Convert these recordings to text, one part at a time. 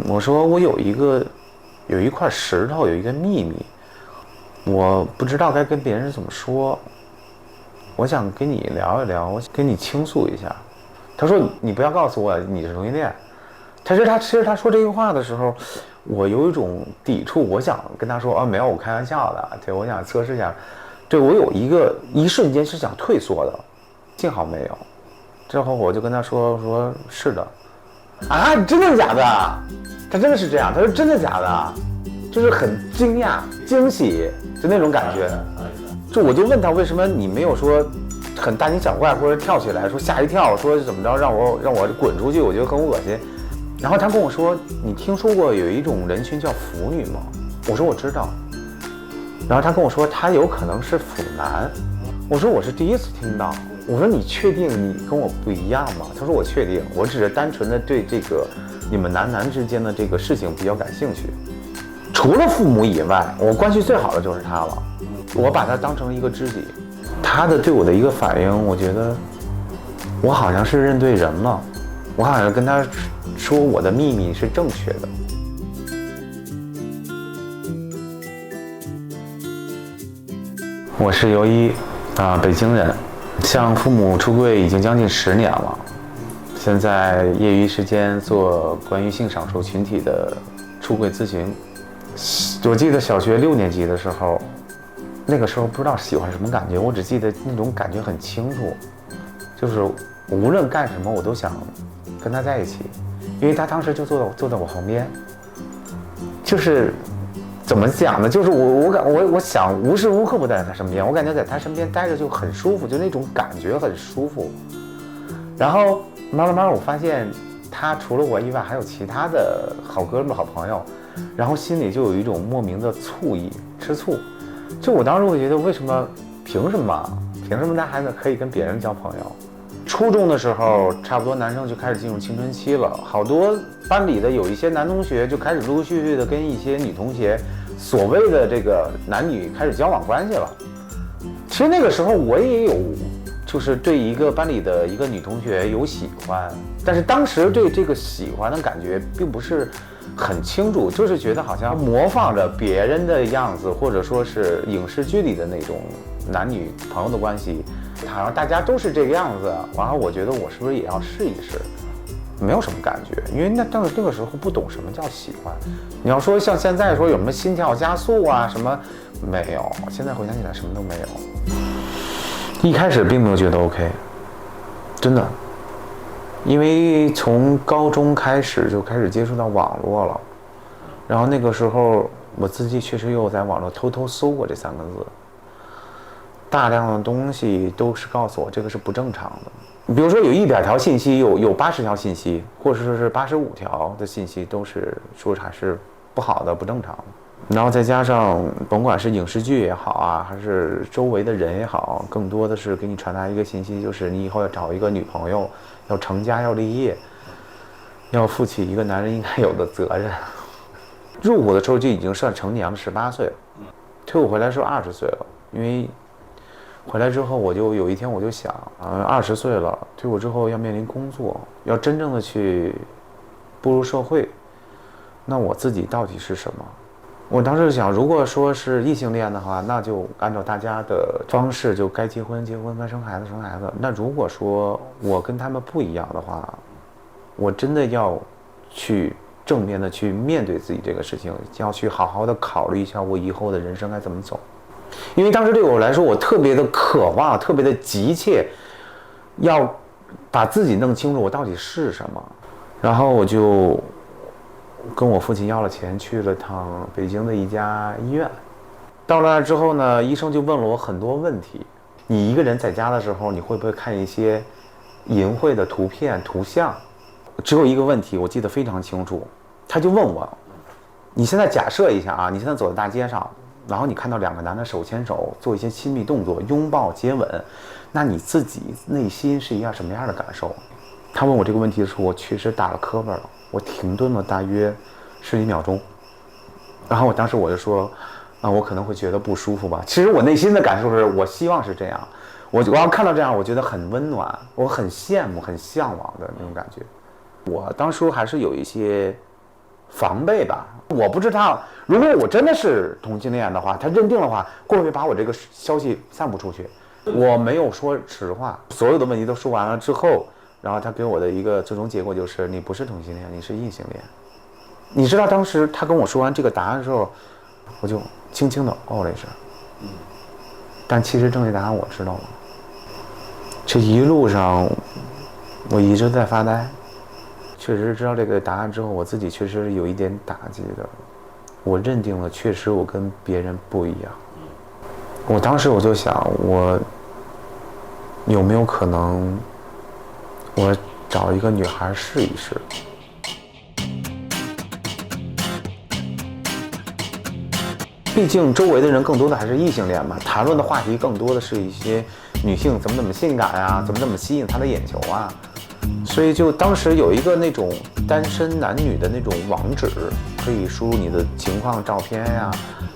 我说我有一块石头，有一个秘密，我不知道该跟别人怎么说，我想跟你聊一聊，我跟你倾诉一下。他说你不要告诉我你是同性恋。其实他说这句话的时候，我有一种抵触，我想跟他说没有，我开玩笑的，对，我想测试一下。对，我有一瞬间是想退缩的，幸好没有。之后我就跟他说是的。啊，你真的假的？他真的是这样，他说真的假的？就是很惊讶、惊喜，就那种感觉。就我就问他为什么你没有说很大惊小怪，或者跳起来说吓一跳，说怎么着让我滚出去，我觉得很恶心。然后他跟我说，你听说过有一种人群叫腐女吗？我说我知道。然后他跟我说他有可能是腐男。我说我是第一次听到。我说你确定你跟我不一样吗？他说我确定，我只是单纯的对这个你们男之间的这个事情比较感兴趣。除了父母以外，我关系最好的就是他了，我把他当成一个知己。他的对我的一个反应，我觉得我好像是认对人了，我好像跟他说我的秘密是正确的。我是尤一北京人，向父母出柜已经将近10年了，现在业余时间做关于性少数群体的出柜咨询。我记得小学6年级的时候，那个时候不知道喜欢什么感觉，我只记得那种感觉很清楚，就是无论干什么我都想跟他在一起，因为他当时就坐在我旁边。就是怎么讲呢？就是我想无时无刻不在他身边，我感觉在他身边待着就很舒服，就那种感觉很舒服。然后慢慢我发现他除了我以外还有其他的好哥们好朋友，然后心里就有一种莫名的醋意，吃醋。就我当时会觉得，为什么凭什么男孩子可以跟别人交朋友？初中的时候，差不多男生就开始进入青春期了，好多班里的有一些男同学就开始陆陆续续的跟一些女同学，所谓的这个男女开始交往关系了。其实那个时候我也有，就是对一个班里的一个女同学有喜欢，但是当时对这个喜欢的感觉并不是很清楚，就是觉得好像模仿着别人的样子，或者说是影视剧里的那种男女朋友的关系，好像大家都是这个样子，然后我觉得我是不是也要试一试？没有什么感觉，因为那个时候不懂什么叫喜欢。你要说像现在说有什么心跳加速啊什么，没有，现在回想起来什么都没有。一开始并没有觉得 OK， 真的，因为从高中开始就开始接触到网络了，然后那个时候我自己确实又在网络偷偷搜过这3个字，大量的东西都是告诉我这个是不正常的。比如说有100条信息，有80条信息，或者说是85条的信息都是说它是不好的、不正常的。然后再加上甭管是影视剧也好啊，还是周围的人也好，更多的是给你传达一个信息，就是你以后要找一个女朋友，要成家要立业，要负起一个男人应该有的责任。入伍的时候就已经算成年了，18岁了，退伍回来时候20岁了。因为回来之后我就有一天我就想20岁了，退伍之后要面临工作，要真正的去步入社会，那我自己到底是什么？我当时想，如果说是异性恋的话，那就按照大家的方式，就该结婚结婚，该生孩子生孩子。那如果说我跟他们不一样的话，我真的要去正面的去面对自己这个事情，要去好好的考虑一下我以后的人生该怎么走。因为当时对我来说，我特别的渴望，特别的急切，要把自己弄清楚我到底是什么。然后我就跟我父亲要了钱，去了趟北京的一家医院。到了那之后呢，医生就问了我很多问题。你一个人在家的时候，你会不会看一些淫秽的图片图像？只有一个问题我记得非常清楚，他就问我，你现在假设一下啊，你现在走在大街上，然后你看到2个男的手牵手做一些亲密动作，拥抱接吻，那你自己内心是一样什么样的感受？他问我这个问题的时候，我确实打了磕巴了，我停顿了大约10几秒钟，然后我当时我就说我可能会觉得不舒服吧。其实我内心的感受是我希望是这样，我要看到这样我觉得很温暖，我很羡慕很向往的那种感觉。我当初还是有一些防备吧。我不知道，如果我真的是同性恋的话，他认定的话，会不会把我这个消息散布出去？我没有说实话，所有的问题都说完了之后，然后他给我的一个最终结果就是你不是同性恋，你是异性恋。你知道当时他跟我说完这个答案的时候，我就轻轻的哦了一声，但其实正确答案我知道了。这一路上我一直在发呆，确实知道这个答案之后，我自己确实有一点打击的。我认定了，确实我跟别人不一样。我当时我就想，我有没有可能，我找一个女孩试一试？毕竟周围的人更多的还是异性恋嘛，谈论的话题更多的是一些女性怎么性感啊，怎么吸引他的眼球啊。所以就当时有一个那种单身男女的那种网址，可以输入你的情况照片呀，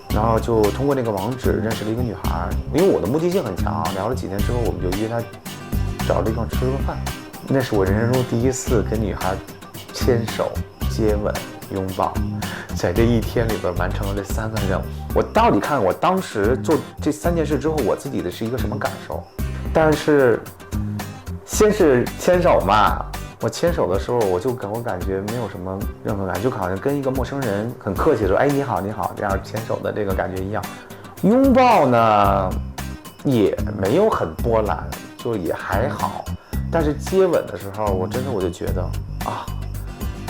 然后就通过那个网址认识了一个女孩。因为我的目的性很强，聊了几天之后，我们就约她找了地方吃个饭。那是我人生中第一次跟女孩牵手、接吻、拥抱，在这一天里边完成了这3个任务。我到底看我当时做这3件事之后，我自己的是一个什么感受？但是先是牵手嘛，我牵手的时候我感觉没有什么任何感觉，就好像跟一个陌生人很客气的说，哎，你好你好，这样牵手的这个感觉一样。拥抱呢也没有很波澜，就也还好。但是接吻的时候，我就觉得啊，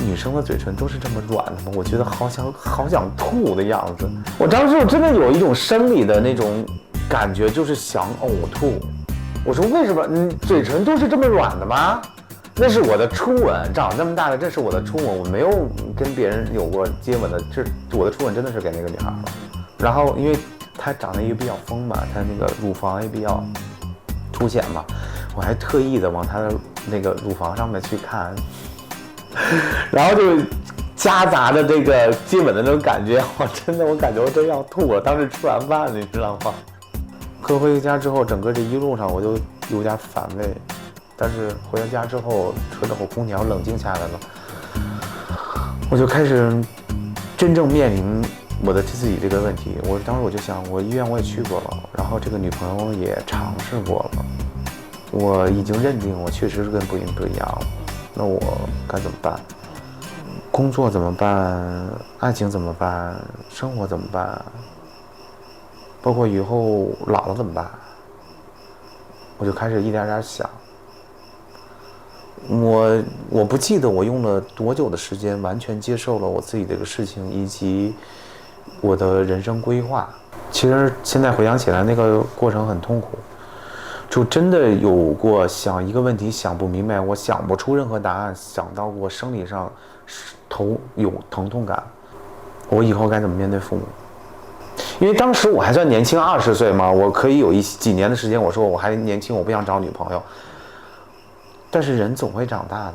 女生的嘴唇都是这么软的吗？我觉得好想吐的样子。我当时我真的有一种生理的那种感觉，就是想呕吐。我说为什么你嘴唇都是这么软的吗？那是我的初吻，长这么大的这是我的初吻，我没有跟别人有过接吻的，这我的初吻真的是给那个女孩了。然后因为她长得也比较丰满，她那个乳房也比较凸显嘛，我还特意的往她的那个乳房上面去看，然后就夹杂着这个接吻的那种感觉，我感觉我真要吐了。当时吃完饭你知道吗？哥回家之后，整个这一路上我就有点反胃，但是回到家之后，车的后空调冷静下来了，我就开始真正面临我的自己这个问题。当时我就想，我医院我也去过了，然后这个女朋友也尝试过了，我已经认定我确实是跟不一样了，那我该怎么办？工作怎么办？爱情怎么办？生活怎么办？包括以后老了怎么办？我就开始一点点想。我不记得我用了多久的时间完全接受了我自己这个事情以及我的人生规划。其实现在回想起来，那个过程很痛苦，就真的有过想一个问题想不明白，我想不出任何答案，想到过生理上头有疼痛感，我以后该怎么面对父母？因为当时我还算年轻，20岁嘛，我可以有几年的时间，我说我还年轻，我不想找女朋友。但是人总会长大的，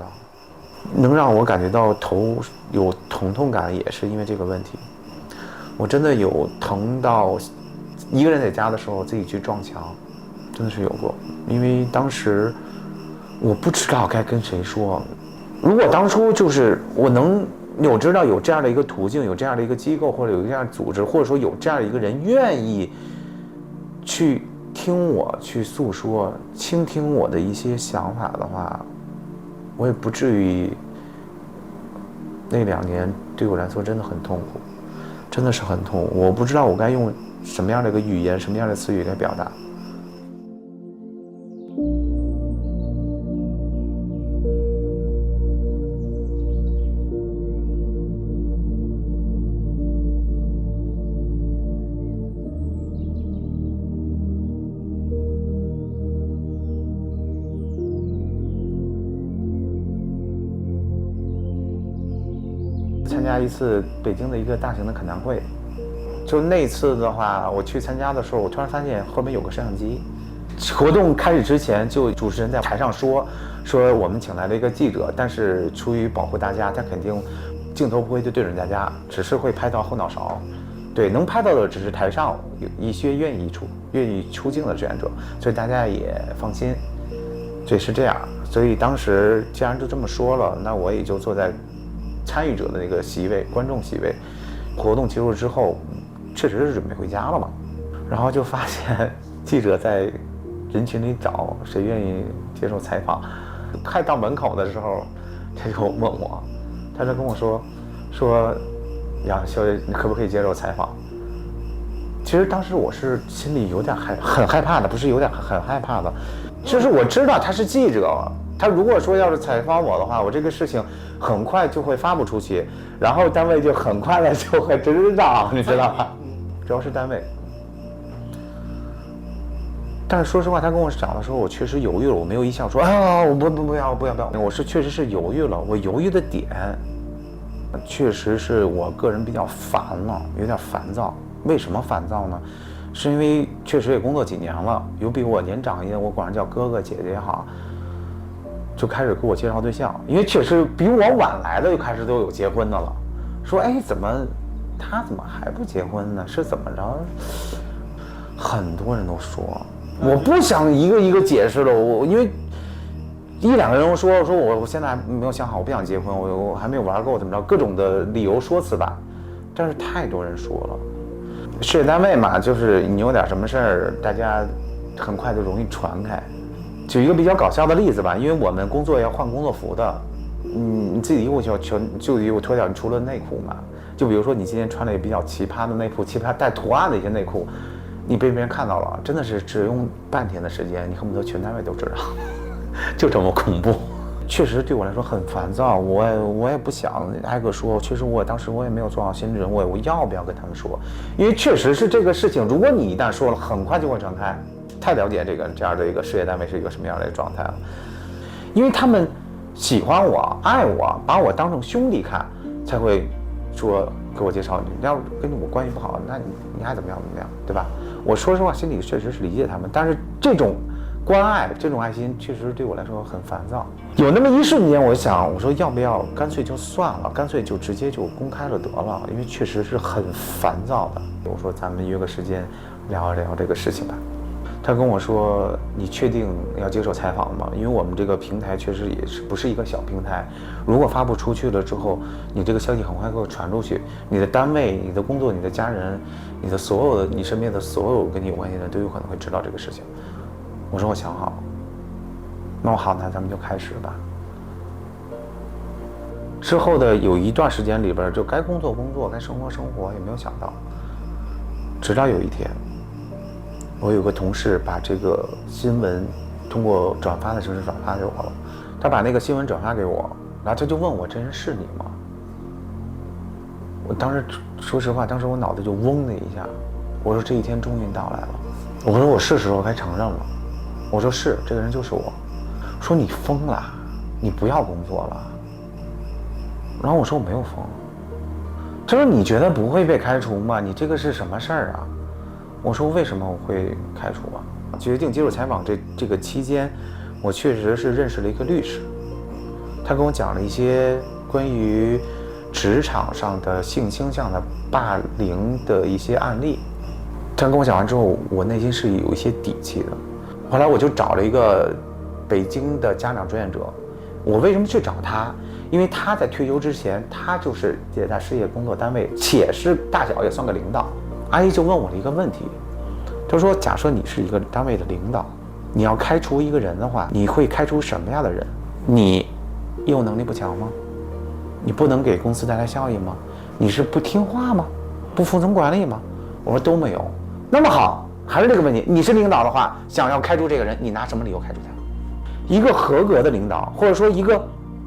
能让我感觉到头有疼痛感，也是因为这个问题。我真的有疼到一个人在家的时候自己去撞墙，真的是有过。因为当时我不知道该跟谁说。如果当初就是我知道有这样的一个途径，有这样的一个机构，或者有这样的组织，或者说有这样的一个人愿意去听我去诉说，倾听我的一些想法的话，我也不至于那2年对我来说真的很痛苦，真的是很痛苦。我不知道我该用什么样的一个语言，什么样的词语来表达。参加一次北京的一个大型的恳谈会，就那次的话，我去参加的时候，我突然发现后面有个摄像机。活动开始之前，就主持人在台上说我们请来了一个记者，但是出于保护大家，他肯定镜头不会对准大家，只是会拍到后脑勺。对，能拍到的只是台上有一些愿意出镜的志愿者，所以大家也放心。对，是这样。所以当时既然都这么说了，那我也就坐在参与者的那个席位，观众席位。活动结束之后，确实是准备回家了嘛，然后就发现记者在人群里找谁愿意接受采访。快到门口的时候，他就问我，他就跟我说杨小姐，你可不可以接受采访？其实当时我是心里有点很害怕的，不是有点很害怕的，就是我知道他是记者，他如果说要是采访我的话，我这个事情很快就会发布出去，然后单位就很快的就会知道，你知道吧？主要是单位。但是说实话，他跟我讲的时候，我确实犹豫了，我没有一笑说啊，我不要，我是确实是犹豫了，我犹豫的点，确实是我个人比较烦了，有点烦躁。为什么烦躁呢？是因为确实也工作几年了，有比我年长一点，我管人叫哥哥姐姐也好，就开始给我介绍对象，因为确实比我晚来的就开始都有结婚的了，说哎他怎么还不结婚呢？是怎么着？很多人都说。我不想一个一个解释了，因为1、2个人说我现在还没有想好，我不想结婚，我还没有玩够，怎么着，各种的理由说辞吧。但是太多人说了，事业单位嘛，就是你有点什么事儿，大家很快就容易传开。举一个比较搞笑的例子吧，因为我们工作要换工作服的，你自己衣服就衣服脱掉，你除了内裤嘛，就比如说你今天穿了一个比较奇葩的内裤，奇葩带图案的一些内裤。你被别人看到了，真的是只用半天的时间，你恨不得全单位都知道，就这么恐怖。确实对我来说很烦躁，我也不想挨个说。确实当时我也没有做好心理准备，我要不要跟他们说？因为确实是这个事情，如果你一旦说了，很快就会传开。太了解这样的一个事业单位是一个什么样的状态了，因为他们喜欢我、爱我，把我当成兄弟看，才会说给我介绍你。要跟我关系不好，那你爱怎么样，对吧？我说实话，心里确实是理解他们，但是这种关爱、这种爱心，确实对我来说很烦躁。有那么一瞬间，我说要不要干脆就算了，干脆就直接就公开了得了，因为确实是很烦躁的。我说咱们约个时间聊一聊这个事情吧。他跟我说：“你确定要接受采访吗？因为我们这个平台确实也是不是一个小平台，如果发布出去了之后，你这个消息很快会传出去，你的单位、你的工作、你的家人、你的所有的、你身边的所有跟你有关系的人都有可能会知道这个事情。”我说：“我想好。”那我好，那咱们就开始吧。之后的有一段时间里边，就该工作工作，该生活生活，也没有想到，直到有一天。我有个同事把这个新闻通过转发的形式转发给我了，他把那个新闻转发给我，然后他就问我：“这人是你吗？”我当时说实话，当时我脑袋就嗡的一下，我说这一天终于到来了，我说我是时候该承认了，我说是，这个人就是我。说你疯了，你不要工作了。然后我说我没有疯。他说你觉得不会被开除吗？你这个是什么事儿啊？我说为什么我会开除啊？决定接受采访这个期间，我确实是认识了一个律师，他跟我讲了一些关于职场上的性倾向的霸凌的一些案例。他跟我讲完之后，我内心是有一些底气的。后来我就找了一个北京的家长志愿者。我为什么去找他？因为他在退休之前，他就是也在事业工作单位，且是大小也算个领导。阿姨就问我了一个问题，她说：“假设你是一个单位的领导，你要开除一个人的话，你会开除什么样的人？你业务能力不强吗？你不能给公司带来效益吗？你是不听话吗？不服从管理吗？”我说都没有。那么好，还是这个问题，你是领导的话，想要开除这个人，你拿什么理由开除他？一个合格的领导，或者说一个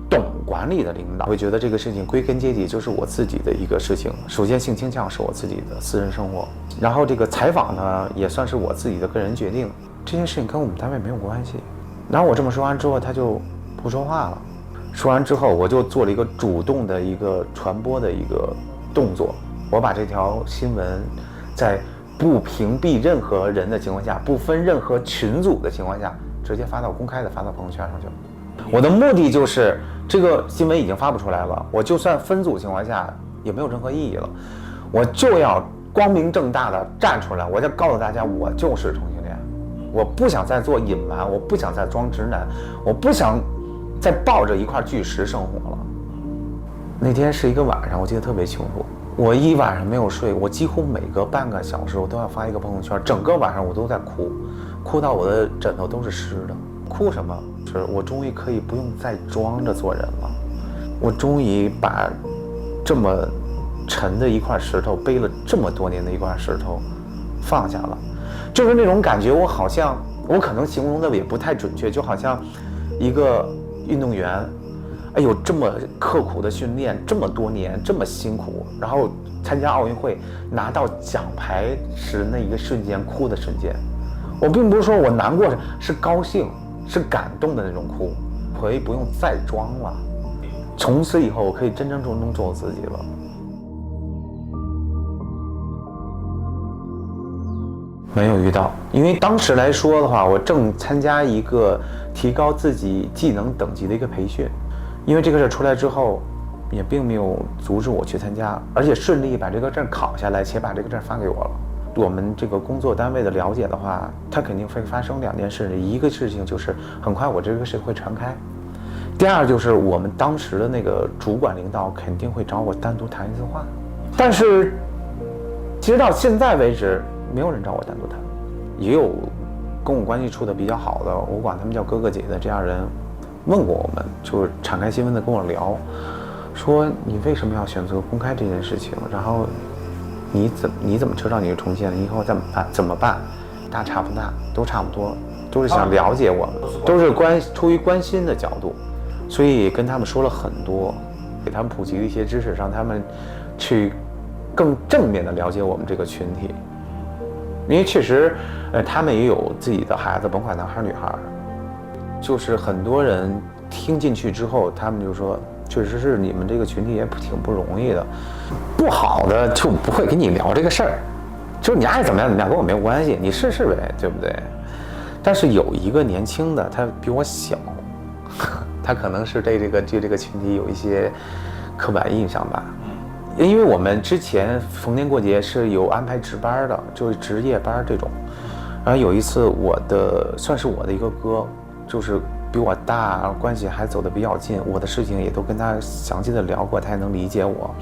懂管理的领导，会觉得这个事情归根结底就是我自己的一个事情。首先，性倾向是我自己的私人生活，然后这个采访呢，也算是我自己的个人决定，这件事情跟我们单位没有关系。然后我这么说完之后，他就不说话了。说完之后，我就做了一个主动的一个传播的一个动作，我把这条新闻在不屏蔽任何人的情况下，不分任何群组的情况下，直接发到公开的发到朋友圈上去了。我的目的就是这个新闻已经发布出来了，我就算分组情况下也没有任何意义了，我就要光明正大的站出来，我就告诉大家我就是同性恋，我不想再做隐瞒，我不想再装直男，我不想再抱着一块巨石生活了。那天是一个晚上，我记得特别清楚，我一晚上没有睡，我几乎每隔半个小时我都要发一个朋友圈，整个晚上我都在哭，哭到我的枕头都是湿的。哭什么？是我终于可以不用再装着做人了，我终于把这么沉的一块石头，背了这么多年的一块石头放下了，就是那种感觉，我好像，我可能形容的也不太准确，就好像一个运动员，哎呦，这么刻苦的训练，这么多年，这么辛苦，然后参加奥运会拿到奖牌时那一个瞬间，哭的瞬间，我并不是说我难过，是高兴，是感动的那种哭，可以不用再装了，从此以后我可以真真正正做我自己了。没有遇到，因为当时来说的话，我正参加一个提高自己技能等级的一个培训，因为这个事出来之后，也并没有阻止我去参加，而且顺利把这个证考下来，且把这个证发给我了。我们这个工作单位的了解的话，它肯定会发生两件事，一个事情就是很快我这个事会传开，第二就是我们当时的那个主管领导肯定会找我单独谈一次话，但是其实到现在为止，没有人找我单独谈，也有跟我关系处的比较好的，我管他们叫哥哥姐的这样人，问过我们，就是敞开心扉的跟我聊，说你为什么要选择公开这件事情？然后你怎么知道你是重庆的？你以后怎么办？大差不大，都差不多，都是想了解我们，都是出于关心的角度，所以跟他们说了很多，给他们普及了一些知识，让他们去更正面的了解我们这个群体。因为确实，他们也有自己的孩子，甭管男孩女孩，就是很多人听进去之后，他们就说，确实是你们这个群体也挺不容易的，不好的就不会跟你聊这个事儿，就是你爱怎么样怎么样，跟我没有关系，你试试呗，对不对？但是有一个年轻的，他比我小，他可能是对这个群体有一些刻板印象吧。因为我们之前逢年过节是有安排值班的，就是值夜班这种。然后有一次，算是我的一个哥，就是比我大，关系还走得比较近，我的事情也都跟他详细的聊过，他也能理解我。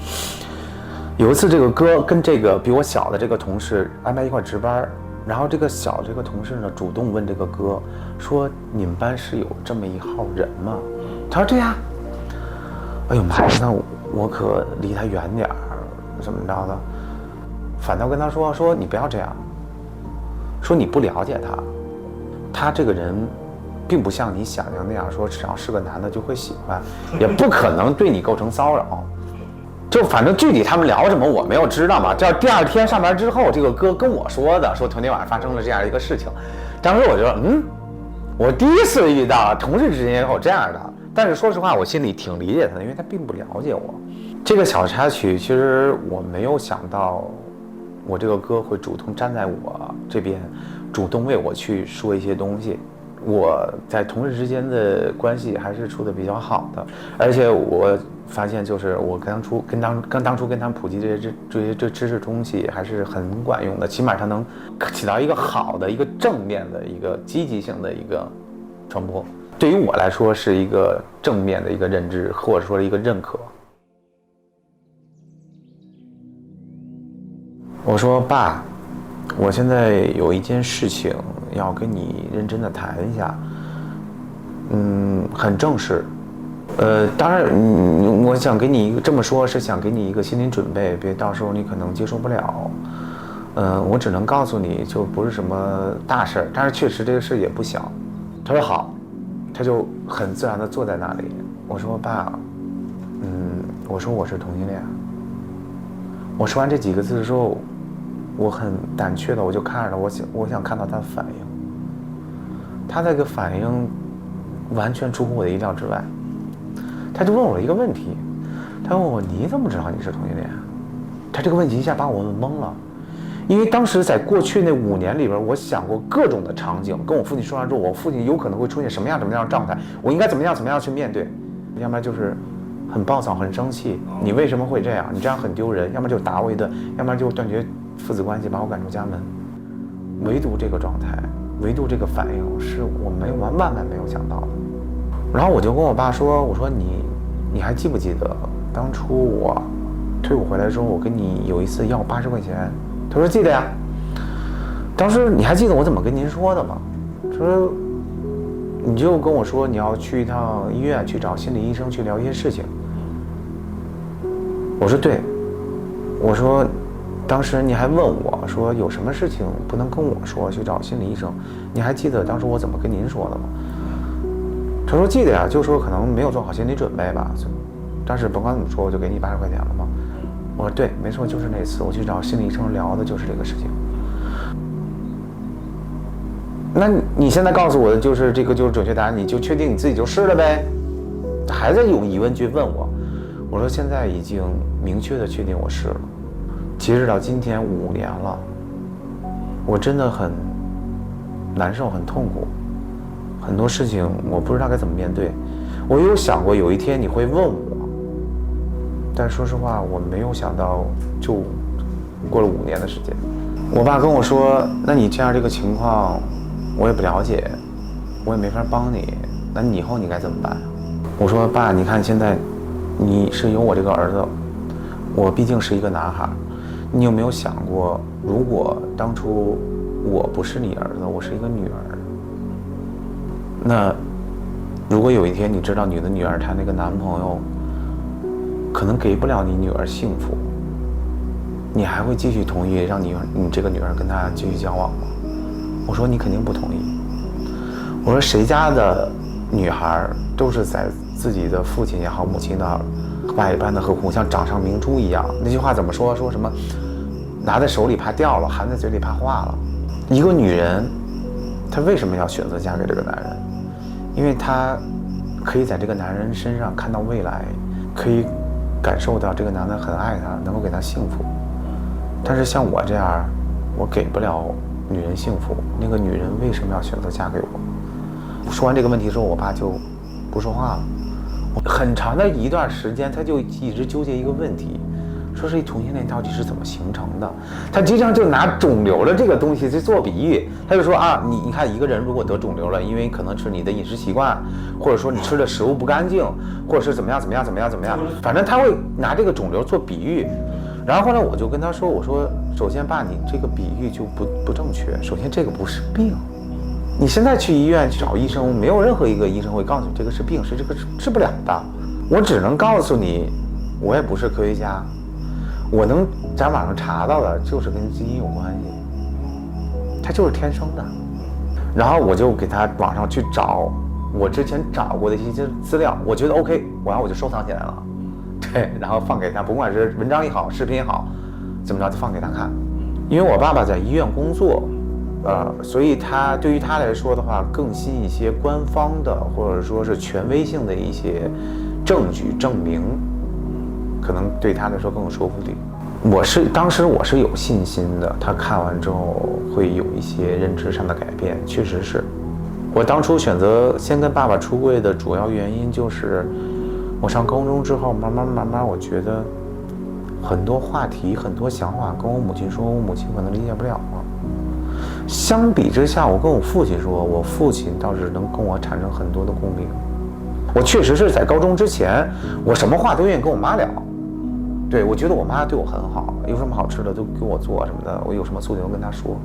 有一次，这个哥跟这个比我小的这个同事安排一块值班，然后这个小这个同事呢，主动问这个哥说：“你们班是有这么一号人吗？”他说：“对呀。”哎呦妈呀，那我可离他远点儿，怎么着的？反倒跟他说你不要这样，说你不了解他这个人，并不像你想象那样，说只要是个男的就会喜欢，也不可能对你构成骚扰。就反正具体他们聊什么我没有知道嘛。这第二天上班之后，这个哥跟我说的，说头天晚上发生了这样一个事情。当时我就我第一次遇到同事之间有这样的。但是说实话，我心里挺理解他的，因为他并不了解我。这个小插曲，其实我没有想到，我这个哥会主动站在我这边，主动为我去说一些东西。我在同事之间的关系还是处得比较好的，而且我发现，就是我当初跟他们普及这些知识东西还是很管用的，起码它能起到一个好的、一个正面的、一个积极性的一个传播。对于我来说是一个正面的一个认知，或者说一个认可。我说爸，我现在有一件事情要跟你认真的谈一下，很正式。当然，我想给你这么说，是想给你一个心理准备，别到时候你可能接受不了。我只能告诉你，就不是什么大事儿，但是确实这个事也不小。他说好。他就很自然地坐在那里。我说爸，我说我是同性恋。我说完这几个字之后，我很胆怯的，我就看着他，我想看到他的反应。他这个反应完全出乎我的意料之外。他就问我一个问题，他问我你怎么知道你是同性恋？他这个问题一下把我问懵了。因为当时在过去那5年里边，我想过各种的场景，跟我父亲说完之后，我父亲有可能会出现什么样的状态，我应该怎么样去面对，要不然就是很暴躁、很生气，你为什么会这样？你这样很丢人，要么就打我一顿，要不然就断绝父子关系，把我赶出家门。唯独这个状态，唯独这个反应，是我万万没有想到的。然后我就跟我爸说，我说你还记不记得当初我退伍回来之后，我跟你有一次要80块钱。他说记得呀。当时你还记得我怎么跟您说的吗？说你就跟我说你要去一趟医院去找心理医生去聊一些事情。我说对。我说当时你还问我说有什么事情不能跟我说去找心理医生，你还记得当时我怎么跟您说的吗？他说记得呀，就说可能没有做好心理准备吧，但是甭管怎么说我就给你80块钱了嘛。我说对，没错，就是那次我去找心理医生聊的就是这个事情。那你现在告诉我的就是这个就是准确答案，你就确定你自己就是了呗？还在用疑问句问我。我说现在已经明确的确定我是了，截止到今天5年了，我真的很难受，很痛苦，很多事情我不知道该怎么面对。我有想过有一天你会问我，但说实话我没有想到，就过了5年的时间。我爸跟我说，那你这样这个情况我也不了解，我也没法帮你，那你以后你该怎么办？我说爸，你看现在你是有我这个儿子，我毕竟是一个男孩，你有没有想过，如果当初我不是你儿子，我是一个女儿，那如果有一天你知道你的女儿她那个男朋友可能给不了你女儿幸福，你还会继续同意让你这个女儿跟他继续交往吗？我说你肯定不同意。我说谁家的女孩都是在自己的父亲也好母亲的百般的呵护，像掌上明珠一样。那句话怎么说？说什么拿在手里怕掉了，含在嘴里怕化了。一个女人她为什么要选择嫁给这个男人？因为她可以在这个男人身上看到未来，可以感受到这个男的很爱她，能够给她幸福。但是像我这样，我给不了女人幸福，那个女人为什么要选择嫁给我？说完这个问题之后，我爸就不说话了。很长的一段时间，他就一直纠结一个问题，说是同性恋到底是怎么形成的？他经常就拿肿瘤的这个东西去做比喻，他就说啊，你看一个人如果得肿瘤了，因为可能是你的饮食习惯，或者说你吃的食物不干净，或者是怎么样，反正他会拿这个肿瘤做比喻。然后后来我就跟他说，我说首先爸，你这个比喻就不正确，首先这个不是病。你现在去医院去找医生，没有任何一个医生会告诉你这个是病，是这个治不了的。我只能告诉你，我也不是科学家，我能在网上查到的就是跟基因有关系，它就是天生的。然后我就给他网上去找我之前找过的一些资料，我觉得 OK， 我就收藏起来了，对，然后放给他，不管是文章也好，视频也好，怎么着就放给他看。因为我爸爸在医院工作。所以他对于他来说的话，更新一些官方的或者说是权威性的一些证据证明，可能对他来说更有说服力。当时我是有信心的，他看完之后会有一些认知上的改变，确实是。我当初选择先跟爸爸出柜的主要原因就是，我上高中之后，慢慢，我觉得很多话题、很多想法跟我母亲说，我母亲可能理解不了了。相比之下，我跟我父亲说，我父亲倒是能跟我产生很多的共鸣。我确实是在高中之前，我什么话都愿意跟我妈聊。对，我觉得我妈对我很好，有什么好吃的都给我做什么的，我有什么诉求都跟她说。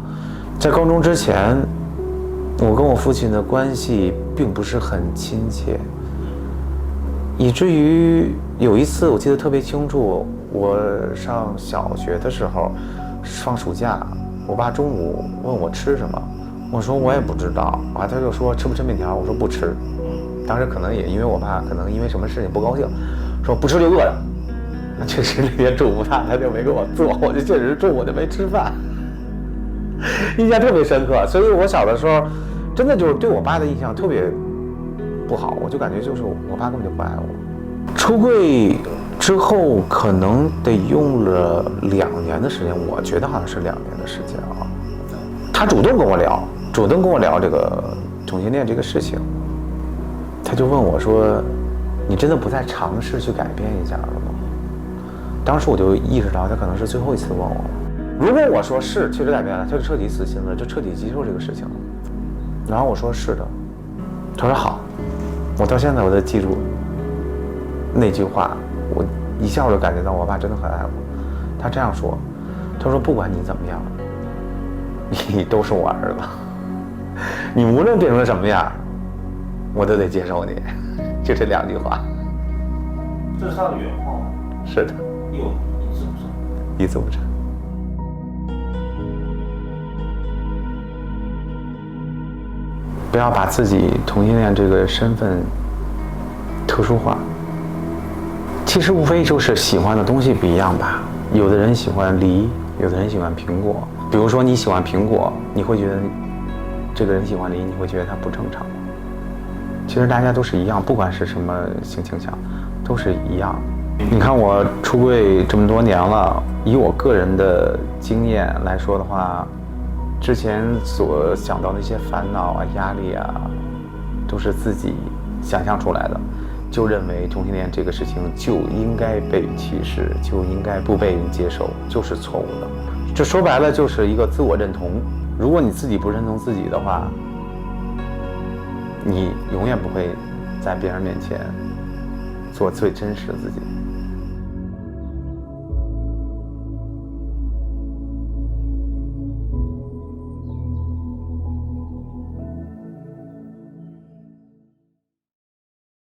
在高中之前，我跟我父亲的关系并不是很亲切，以至于有一次我记得特别清楚，我上小学的时候，放暑假。我爸中午问我吃什么，我说我也不知道啊，他就说吃不吃面条，我说不吃。当时可能也因为我爸可能因为什么事情不高兴，说不吃就饿着。那确实那天中午他就没给我做，我就确实中午就没吃饭，印象特别深刻。所以我小的时候真的就是对我爸的印象特别不好，我就感觉就是我爸根本就不爱我。出柜之后可能得用了2年的时间，我觉得好像是2年的时间啊。他主动跟我聊这个同性恋这个事情，他就问我说：“你真的不再尝试去改变一下了吗？”当时我就意识到他可能是最后一次问我了。如果我说是确实改变了，他就彻底死心了，就彻底接受这个事情了。然后我说是的，他说好，我到现在我都记住那句话。我一下我就感觉到我爸真的很爱我。他这样说，他说不管你怎么样，你都是我儿子，你无论变成什么样，我都得接受你。就这2句话。这是他的原话吗？是的。一字不差。一字不差。不要把自己同性恋这个身份特殊化。其实无非就是喜欢的东西不一样吧。有的人喜欢梨，有的人喜欢苹果。比如说你喜欢苹果，你会觉得这个人喜欢梨，你会觉得他不正常。其实大家都是一样，不管是什么性倾向，都是一样。你看我出柜这么多年了，以我个人的经验来说的话，之前所想到的一些烦恼啊、压力啊，都是自己想象出来的，就认为同性恋这个事情就应该被歧视，就应该不被人接受，就是错误的。这说白了就是一个自我认同。如果你自己不认同自己的话，你永远不会在别人面前做最真实的自己。